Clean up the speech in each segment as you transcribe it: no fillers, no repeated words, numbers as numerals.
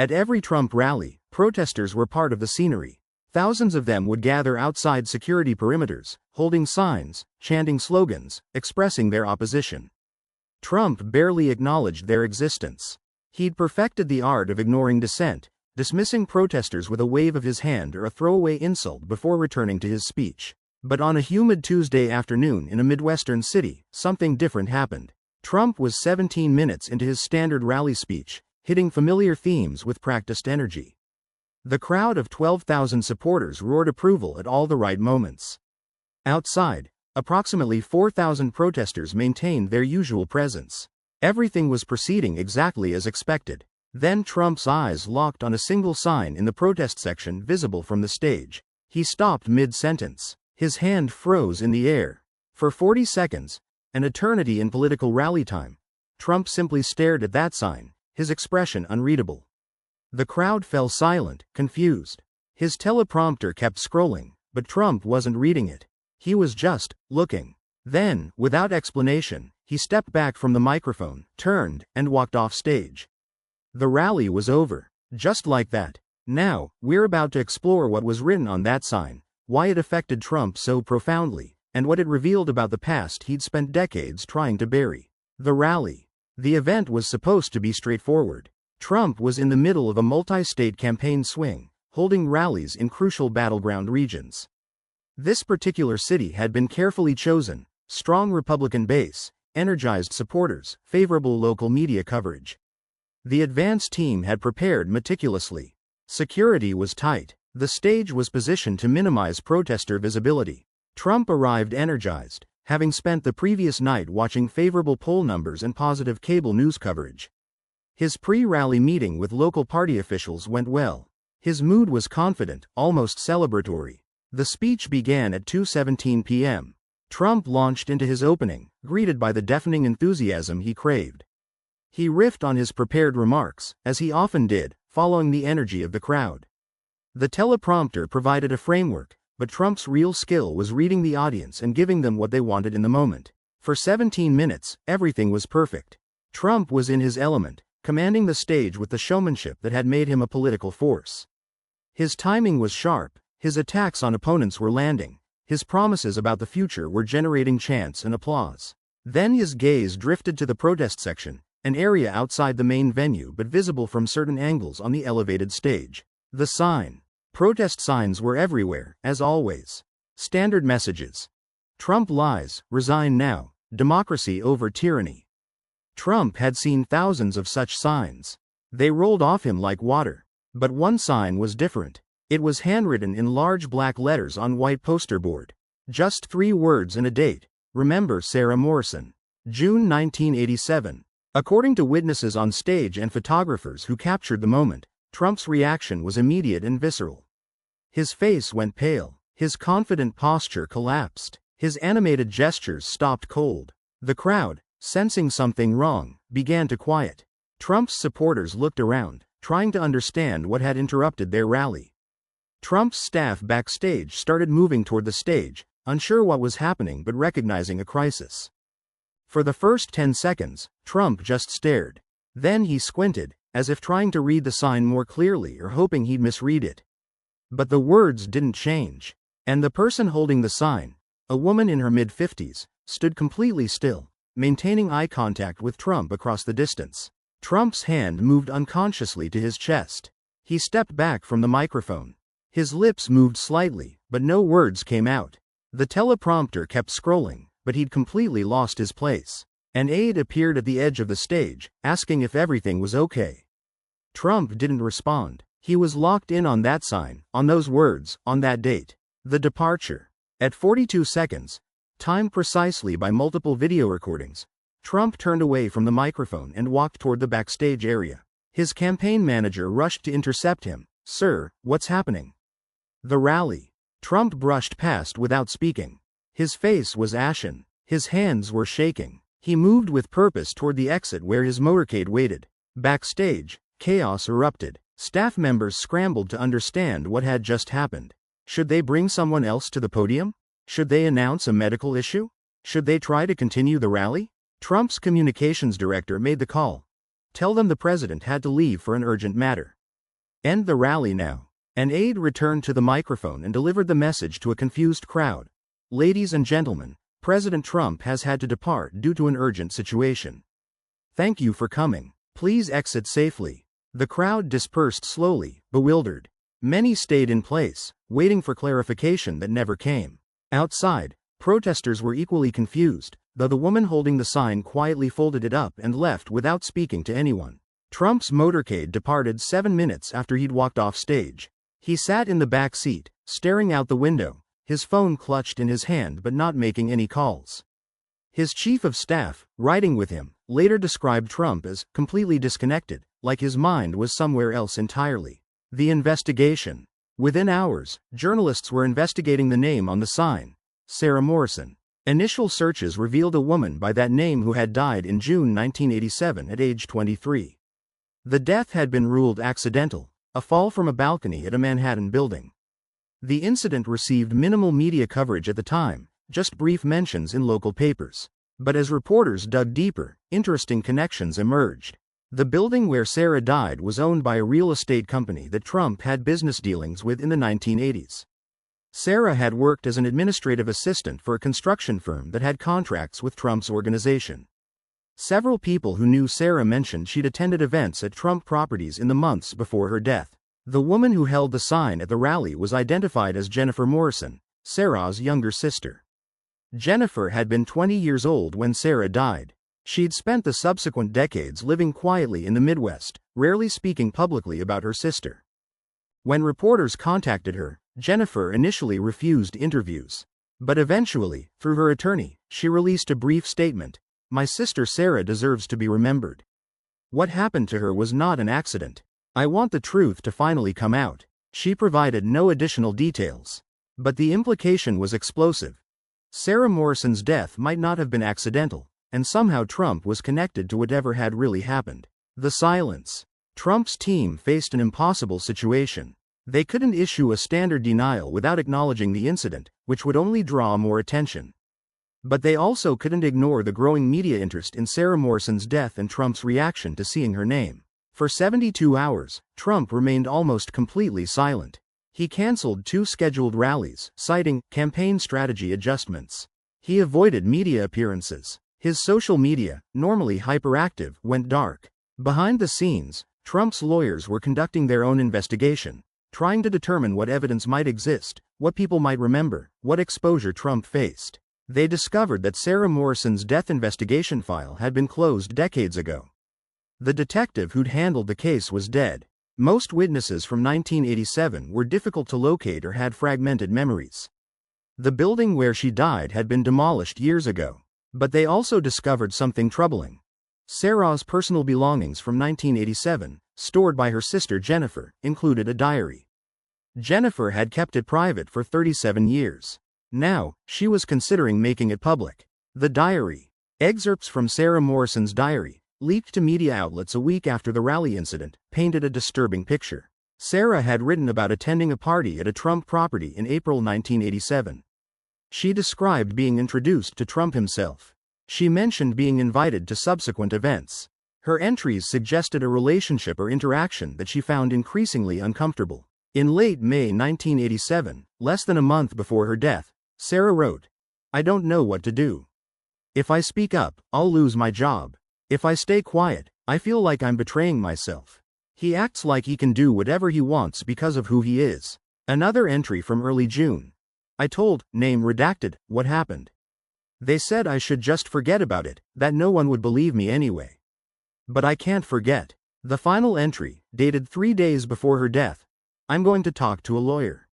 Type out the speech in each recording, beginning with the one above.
At every Trump rally, protesters were part of the scenery. Thousands of them would gather outside security perimeters, holding signs, chanting slogans, expressing their opposition. Trump barely acknowledged their existence. He'd perfected the art of ignoring dissent, dismissing protesters with a wave of his hand or a throwaway insult before returning to his speech. But on a humid Tuesday afternoon in a Midwestern city, something different happened. Trump was 17 minutes into his standard rally speech, hitting familiar themes with practiced energy. The crowd of 12,000 supporters roared approval at all the right moments. Outside, approximately 4,000 protesters maintained their usual presence. Everything was proceeding exactly as expected. Then Trump's eyes locked on a single sign in the protest section visible from the stage. He stopped mid-sentence. His hand froze in the air. For 40 seconds, an eternity in political rally time, Trump simply stared at that sign, his expression unreadable. The crowd fell silent, confused. His teleprompter kept scrolling, but Trump wasn't reading it. He was just looking. Then, without explanation, he stepped back from the microphone, turned, and walked off stage. The rally was over. Just like that. Now, we're about to explore what was written on that sign, why it affected Trump so profoundly, and what it revealed about the past he'd spent decades trying to bury. The rally. The event was supposed to be straightforward. Trump was in the middle of a multi-state campaign swing, holding rallies in crucial battleground regions. This particular city had been carefully chosen: strong Republican base, energized supporters, favorable local media coverage. The advance team had prepared meticulously. Security was tight. The stage was positioned to minimize protester visibility. Trump arrived energized, having spent the previous night watching favorable poll numbers and positive cable news coverage. His pre-rally meeting with local party officials went well. His mood was confident, almost celebratory. The speech began at 2:17 p.m. Trump launched into his opening, greeted by the deafening enthusiasm he craved. He riffed on his prepared remarks, as he often did, following the energy of the crowd. The teleprompter provided a framework, but Trump's real skill was reading the audience and giving them what they wanted in the moment. For 17 minutes, everything was perfect. Trump was in his element, commanding the stage with the showmanship that had made him a political force. His timing was sharp, his attacks on opponents were landing, his promises about the future were generating chants and applause. Then his gaze drifted to the protest section, an area outside the main venue but visible from certain angles on the elevated stage. The sign. Protest signs were everywhere, as always. Standard messages. Trump lies, resign now, democracy over tyranny. Trump had seen thousands of such signs. They rolled off him like water. But one sign was different. It was handwritten in large black letters on white poster board. Just 3 words and a date. Remember Sarah Morrison. June 1987. According to witnesses on stage and photographers who captured the moment, Trump's reaction was immediate and visceral. His face went pale. His confident posture collapsed. His animated gestures stopped cold. The crowd, sensing something wrong, began to quiet. Trump's supporters looked around, trying to understand what had interrupted their rally. Trump's staff backstage started moving toward the stage, unsure what was happening but recognizing a crisis. For the first 10 seconds, Trump just stared. Then he squinted, as if trying to read the sign more clearly or hoping he'd misread it. But the words didn't change. And the person holding the sign, a woman in her mid-50s, stood completely still, maintaining eye contact with Trump across the distance. Trump's hand moved unconsciously to his chest. He stepped back from the microphone. His lips moved slightly, but no words came out. The teleprompter kept scrolling, but he'd completely lost his place. An aide appeared at the edge of the stage, asking if everything was okay. Trump didn't respond. He was locked in on that sign, on those words, on that date. The departure. At 42 seconds, timed precisely by multiple video recordings, Trump turned away from the microphone and walked toward the backstage area. His campaign manager rushed to intercept him. "Sir, what's happening?" "The rally." Trump brushed past without speaking. His face was ashen. His hands were shaking. He moved with purpose toward the exit where his motorcade waited. Backstage, chaos erupted. Staff members scrambled to understand what had just happened. Should they bring someone else to the podium? Should they announce a medical issue? Should they try to continue the rally? Trump's communications director made the call. "Tell them the president had to leave for an urgent matter." End the rally now. An aide returned to the microphone and delivered the message to a confused crowd. Ladies and gentlemen, President Trump has had to depart due to an urgent situation. Thank you for coming. Please exit safely. The crowd dispersed slowly, bewildered. Many stayed in place, waiting for clarification that never came. Outside, protesters were equally confused, though the woman holding the sign quietly folded it up and left without speaking to anyone. Trump's motorcade departed 7 minutes after he'd walked off stage. He sat in the back seat, staring out the window, his phone clutched in his hand but not making any calls. His chief of staff, riding with him, later described Trump as completely disconnected, like his mind was somewhere else entirely. The investigation. Within hours, journalists were investigating the name on the sign, Sarah Morrison. Initial searches revealed a woman by that name who had died in June 1987 at age 23. The death had been ruled accidental, a fall from a balcony at a Manhattan building. The incident received minimal media coverage at the time, just brief mentions in local papers. But as reporters dug deeper, interesting connections emerged. The building where Sarah died was owned by a real estate company that Trump had business dealings with in the 1980s. Sarah had worked as an administrative assistant for a construction firm that had contracts with Trump's organization. Several people who knew Sarah mentioned she'd attended events at Trump properties in the months before her death. The woman who held the sign at the rally was identified as Jennifer Morrison, Sarah's younger sister. Jennifer had been 20 years old when Sarah died. She'd spent the subsequent decades living quietly in the Midwest, rarely speaking publicly about her sister. When reporters contacted her, Jennifer initially refused interviews. But eventually, through her attorney, she released a brief statement. My sister Sarah deserves to be remembered. What happened to her was not an accident. I want the truth to finally come out. She provided no additional details. But the implication was explosive. Sarah Morrison's death might not have been accidental, and somehow Trump was connected to whatever had really happened. The silence. Trump's team faced an impossible situation. They couldn't issue a standard denial without acknowledging the incident, which would only draw more attention. But they also couldn't ignore the growing media interest in Sarah Morrison's death and Trump's reaction to seeing her name. For 72 hours, Trump remained almost completely silent. He canceled 2 scheduled rallies, citing campaign strategy adjustments. He avoided media appearances. His social media, normally hyperactive, went dark. Behind the scenes, Trump's lawyers were conducting their own investigation, trying to determine what evidence might exist, what people might remember, what exposure Trump faced. They discovered that Sarah Morrison's death investigation file had been closed decades ago. The detective who'd handled the case was dead. Most witnesses from 1987 were difficult to locate or had fragmented memories. The building where she died had been demolished years ago. But they also discovered something troubling. Sarah's personal belongings from 1987, stored by her sister Jennifer, included a diary. Jennifer had kept it private for 37 years. Now, she was considering making it public. The diary. Excerpts from Sarah Morrison's diary, leaked to media outlets a week after the rally incident, painted a disturbing picture. Sarah had written about attending a party at a Trump property in April 1987. She described being introduced to Trump himself. She mentioned being invited to subsequent events. Her entries suggested a relationship or interaction that she found increasingly uncomfortable. In late May 1987, less than a month before her death, Sarah wrote, I don't know what to do. If I speak up, I'll lose my job. If I stay quiet, I feel like I'm betraying myself. He acts like he can do whatever he wants because of who he is. Another entry from early June. I told, name redacted, what happened. They said I should just forget about it, that no one would believe me anyway. But I can't forget. The final entry, dated 3 days before her death. I'm going to talk to a lawyer.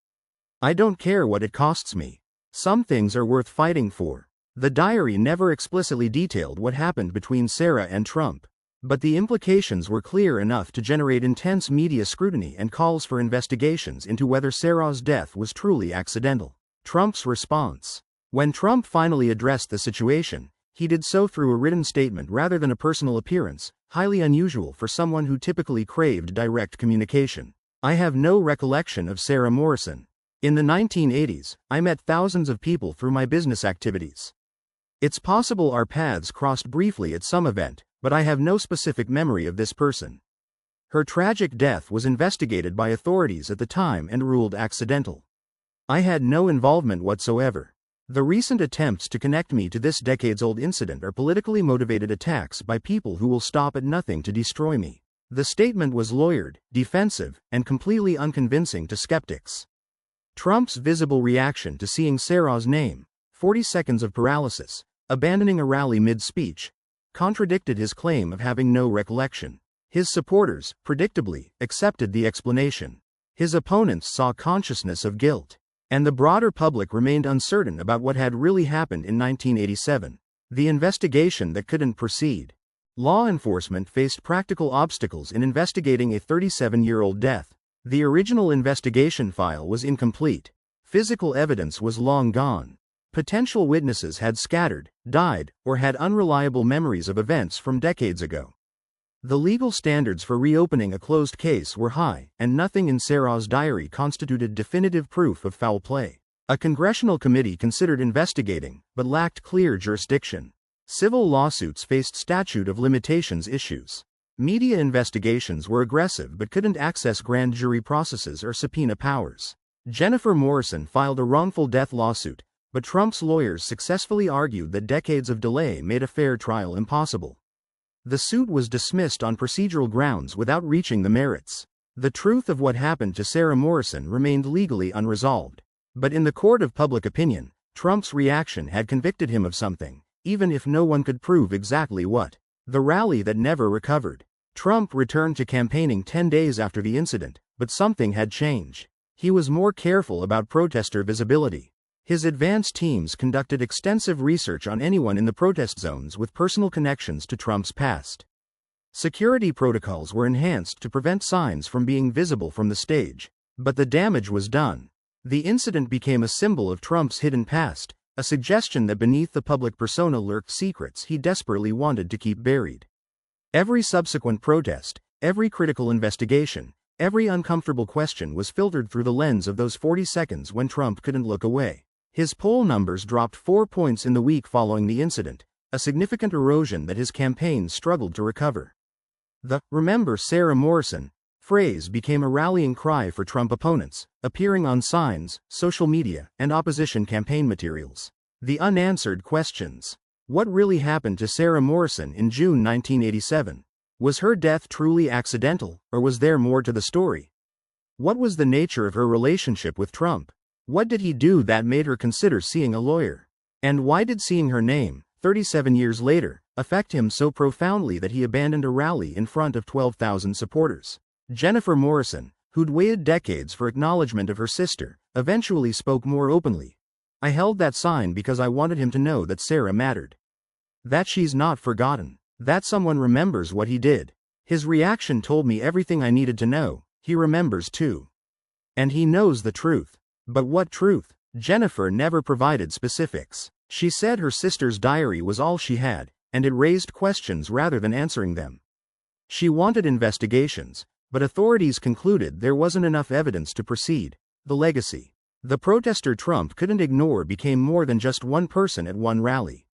I don't care what it costs me. Some things are worth fighting for. The diary never explicitly detailed what happened between Sarah and Trump. But the implications were clear enough to generate intense media scrutiny and calls for investigations into whether Sarah's death was truly accidental. Trump's response. When Trump finally addressed the situation, he did so through a written statement rather than a personal appearance, highly unusual for someone who typically craved direct communication. I have no recollection of Sarah Morrison. In the 1980s, I met thousands of people through my business activities. It's possible our paths crossed briefly at some event, but I have no specific memory of this person. Her tragic death was investigated by authorities at the time and ruled accidental. I had no involvement whatsoever. The recent attempts to connect me to this decades-old incident are politically motivated attacks by people who will stop at nothing to destroy me. The statement was lawyered, defensive, and completely unconvincing to skeptics. Trump's visible reaction to seeing Sarah's name, 40 seconds of paralysis, abandoning a rally mid-speech, contradicted his claim of having no recollection. His supporters, predictably, accepted the explanation. His opponents saw consciousness of guilt. And the broader public remained uncertain about what had really happened in 1987. The investigation that couldn't proceed. Law enforcement faced practical obstacles in investigating a 37-year-old death. The original investigation file was incomplete. Physical evidence was long gone. Potential witnesses had scattered, died, or had unreliable memories of events from decades ago. The legal standards for reopening a closed case were high, and nothing in Sarah's diary constituted definitive proof of foul play. A congressional committee considered investigating, but lacked clear jurisdiction. Civil lawsuits faced statute of limitations issues. Media investigations were aggressive but couldn't access grand jury processes or subpoena powers. Jennifer Morrison filed a wrongful death lawsuit, but Trump's lawyers successfully argued that decades of delay made a fair trial impossible. The suit was dismissed on procedural grounds without reaching the merits. The truth of what happened to Sarah Morrison remained legally unresolved. But in the court of public opinion, Trump's reaction had convicted him of something, even if no one could prove exactly what. The rally that never recovered. Trump returned to campaigning 10 days after the incident, but something had changed. He was more careful about protester visibility. His advance teams conducted extensive research on anyone in the protest zones with personal connections to Trump's past. Security protocols were enhanced to prevent signs from being visible from the stage, but the damage was done. The incident became a symbol of Trump's hidden past, a suggestion that beneath the public persona lurked secrets he desperately wanted to keep buried. Every subsequent protest, every critical investigation, every uncomfortable question was filtered through the lens of those 40 seconds when Trump couldn't look away. His poll numbers dropped 4 points in the week following the incident, a significant erosion that his campaign struggled to recover. The "Remember Sarah Morrison" phrase became a rallying cry for Trump opponents, appearing on signs, social media, and opposition campaign materials. The unanswered questions. What really happened to Sarah Morrison in June 1987? Was her death truly accidental, or was there more to the story? What was the nature of her relationship with Trump? What did he do that made her consider seeing a lawyer? And why did seeing her name, 37 years later, affect him so profoundly that he abandoned a rally in front of 12,000 supporters? Jennifer Morrison, who'd waited decades for acknowledgement of her sister, eventually spoke more openly. "I held that sign because I wanted him to know that Sarah mattered. That she's not forgotten. That someone remembers what he did. His reaction told me everything I needed to know. He remembers too. And he knows the truth." But what truth? Jennifer never provided specifics. She said her sister's diary was all she had, and it raised questions rather than answering them. She wanted investigations, but authorities concluded there wasn't enough evidence to proceed. The legacy. The protester Trump couldn't ignore became more than just one person at one rally.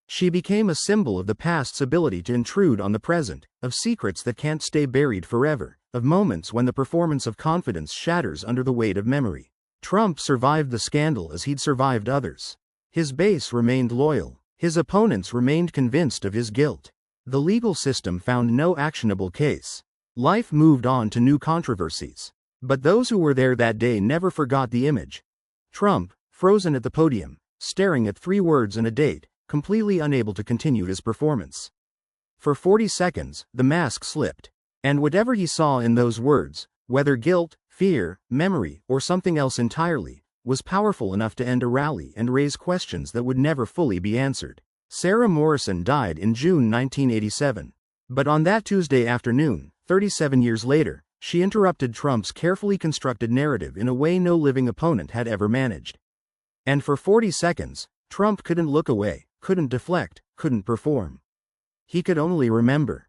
She became a symbol of the past's ability to intrude on the present, of secrets that can't stay buried forever, of moments when the performance of confidence shatters under the weight of memory. Trump survived the scandal as he'd survived others. His base remained loyal. His opponents remained convinced of his guilt. The legal system found no actionable case. Life moved on to new controversies. But those who were there that day never forgot the image. Trump, frozen at the podium, staring at 3 words and a date, completely unable to continue his performance. For 40 seconds, the mask slipped. And whatever he saw in those words, whether guilt, fear, memory, or something else entirely, was powerful enough to end a rally and raise questions that would never fully be answered. Sarah Morrison died in June 1987. But on that Tuesday afternoon, 37 years later, she interrupted Trump's carefully constructed narrative in a way no living opponent had ever managed. And for 40 seconds, Trump couldn't look away, couldn't deflect, couldn't perform. He could only remember.